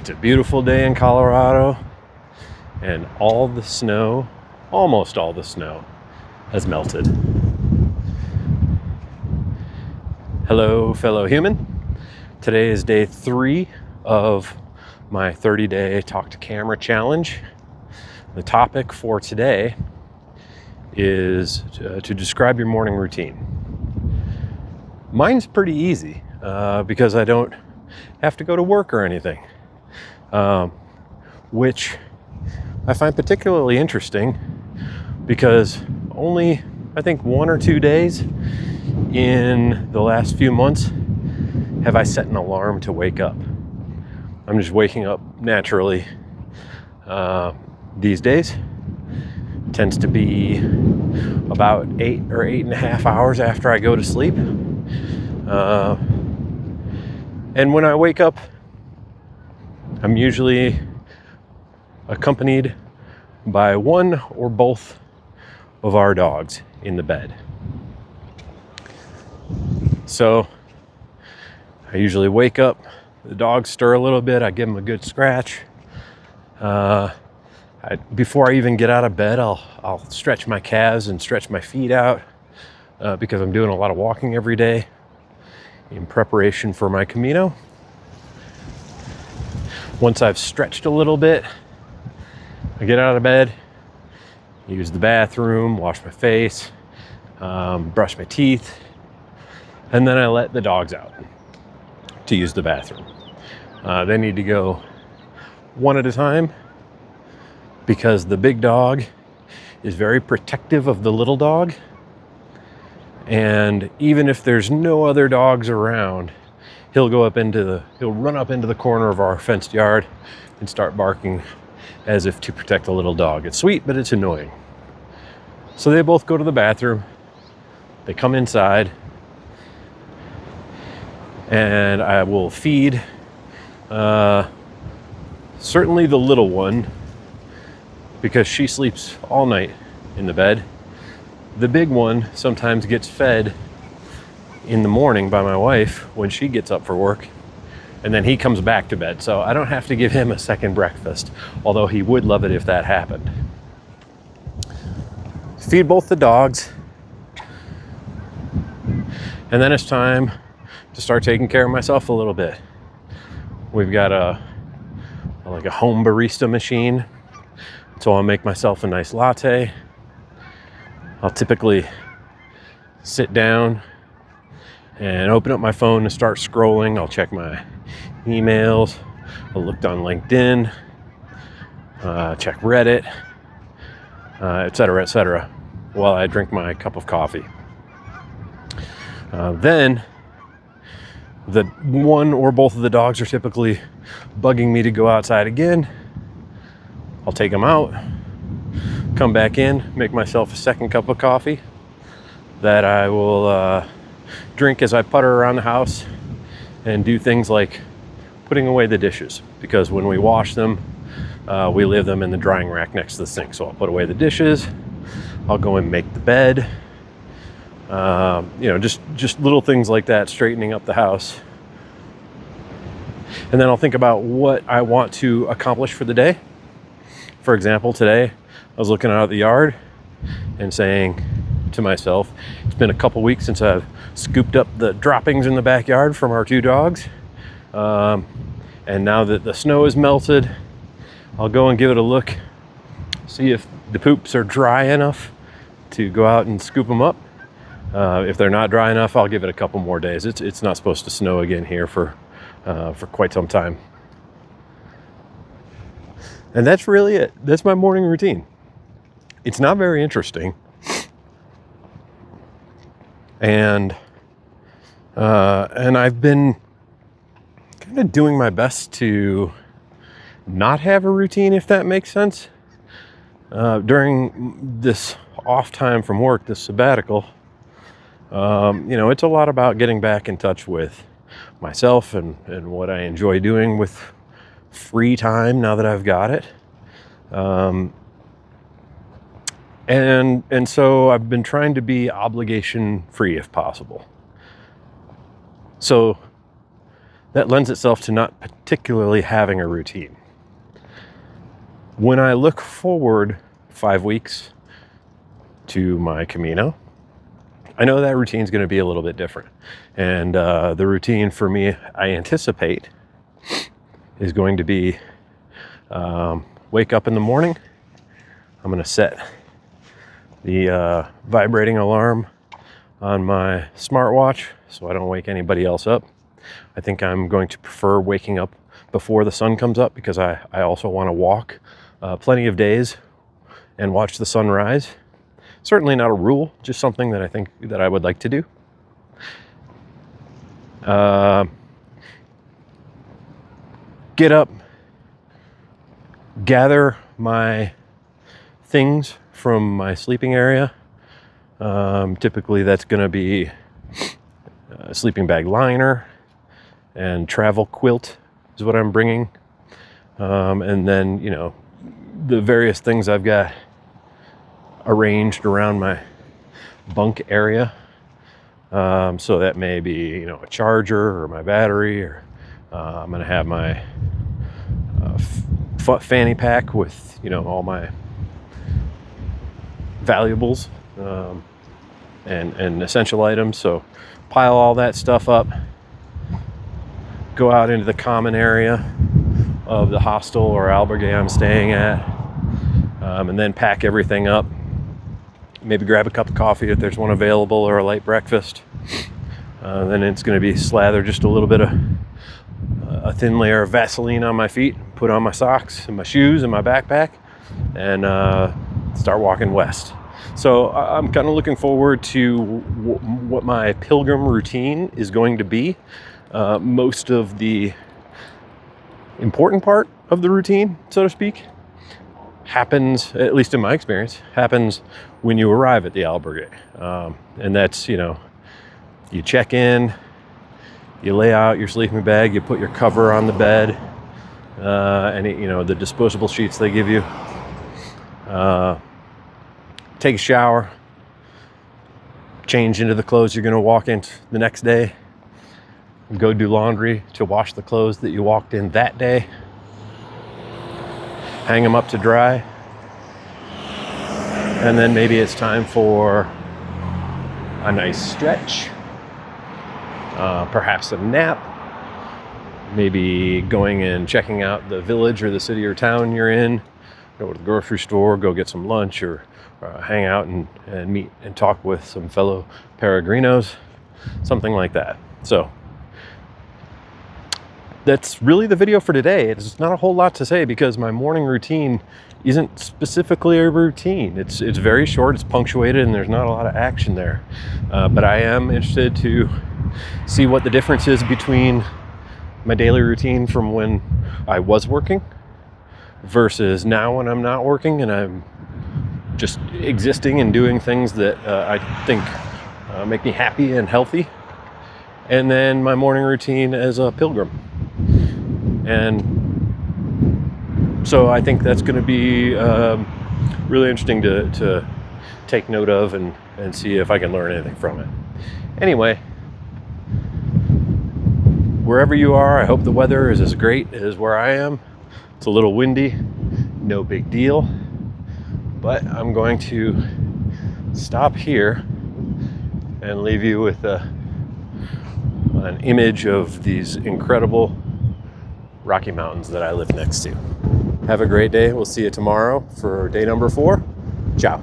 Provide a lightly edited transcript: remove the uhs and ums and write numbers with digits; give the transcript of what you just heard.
It's a beautiful day in Colorado, and all the snow, almost all the snow, has melted. Hello, fellow human. Today is day 3 of my 30-day Talk to Camera challenge. The topic for today is to describe your morning routine. Mine's pretty easy because I don't have to go to work or anything, which I find particularly interesting because only, I think, 1 or 2 days in the last few months have I set an alarm to wake up. I'm just waking up naturally these days. It tends to be about 8 or 8.5 hours after I go to sleep. And when I wake up, I'm usually accompanied by one or both of our dogs in the bed. So I usually wake up, the dogs stir a little bit, I give them a good scratch. Before I even get out of bed, I'll stretch my calves and stretch my feet out because I'm doing a lot of walking every day in preparation for my Camino. Once I've stretched a little bit, I get out of bed, use the bathroom, wash my face, brush my teeth, and then I let the dogs out to use the bathroom. They need to go one at a time because the big dog is very protective of the little dog. And even if there's no other dogs around, he'll run up into the corner of our fenced yard and start barking as if to protect the little dog. It's sweet, but it's annoying. So they both go to the bathroom, they come inside, and I will feed certainly the little one because she sleeps all night in the bed. The big one sometimes gets fed in the morning by my wife when she gets up for work, and then he comes back to bed. So I don't have to give him a second breakfast, although he would love it if that happened. Feed both the dogs, and then it's time to start taking care of myself a little bit. We've got a home barista machine, so I'll make myself a nice latte. I'll typically sit down and open up my phone and start scrolling. I'll check my emails. I'll look on LinkedIn, check Reddit, etc., while I drink my cup of coffee. Then the one or both of the dogs are typically bugging me to go outside again. I'll take them out, come back in, make myself a second cup of coffee that I will drink as I putter around the house and do things like putting away the dishes, because when we wash them, we leave them in the drying rack next to the sink. So I'll put away the dishes, I'll go and make the bed, just little things like that, straightening up the house. And then I'll think about what I want to accomplish for the day. For example, today I was looking out at the yard and saying to myself, it's been a couple weeks since I've scooped up the droppings in the backyard from our 2 dogs. And now that the snow is melted, I'll go and give it a look, see if the poops are dry enough to go out and scoop them up. If they're not dry enough, I'll give it a couple more days. It's not supposed to snow again here for quite some time. And that's really it. That's my morning routine. It's not very interesting. And I've been kind of doing my best to not have a routine, if that makes sense. During this off time from work, this sabbatical, it's a lot about getting back in touch with myself and what I enjoy doing with free time now that I've got it. And so I've been trying to be obligation free if possible. So that lends itself to not particularly having a routine. When I look forward 5 weeks to my Camino, I know that routine is going to be a little bit different. And the routine for me, I anticipate, is going to be wake up in the morning. I'm going to set the vibrating alarm on my smartwatch so I don't wake anybody else up. I think I'm going to prefer waking up before the sun comes up because I also want to walk plenty of days and watch the sun rise. Certainly not a rule, just something that I think that I would like to do. Get up, gather my things from my sleeping area. Typically that's going to be a sleeping bag liner and travel quilt is what I'm bringing. And then, you know, the various things I've got arranged around my bunk area. So that may be, you know, a charger or my battery, or I'm going to have my fanny pack with, you know, all my valuables and essential items. So pile all that stuff up, go out into the common area of the hostel or albergue I'm staying at, and then pack everything up. Maybe grab a cup of coffee if there's one available, or a light breakfast. Then it's going to be slather just a little bit of a thin layer of Vaseline on my feet, put on my socks and my shoes and my backpack, and start walking west. So I'm kind of looking forward to what my pilgrim routine is going to be. Most of the important part of the routine, so to speak, happens, at least in my experience, happens when you arrive at the albergue. And that's, you know, you check in, you lay out your sleeping bag, you put your cover on the bed, and you know, the disposable sheets they give you. Take a shower, change into the clothes you're going to walk in the next day, go do laundry to wash the clothes that you walked in that day, hang them up to dry, and then maybe it's time for a nice stretch, perhaps a nap, maybe going and checking out the village or the city or town you're in, go to the grocery store, go get some lunch, or hang out and meet and talk with some fellow peregrinos, something like that. So that's really the video for today. It's not a whole lot to say because my morning routine isn't specifically a routine. It's very short, it's punctuated, and there's not a lot of action there. But I am interested to see what the difference is between my daily routine from when I was working versus now when I'm not working and I'm just existing and doing things that I think make me happy and healthy. And then my morning routine as a pilgrim. And so I think that's going to be really interesting to take note of and see if I can learn anything from it. Anyway, wherever you are, I hope the weather is as great as where I am. It's a little windy, no big deal. But I'm going to stop here and leave you with an image of these incredible Rocky Mountains that I live next to. Have a great day. We'll see you tomorrow for day number 4. Ciao.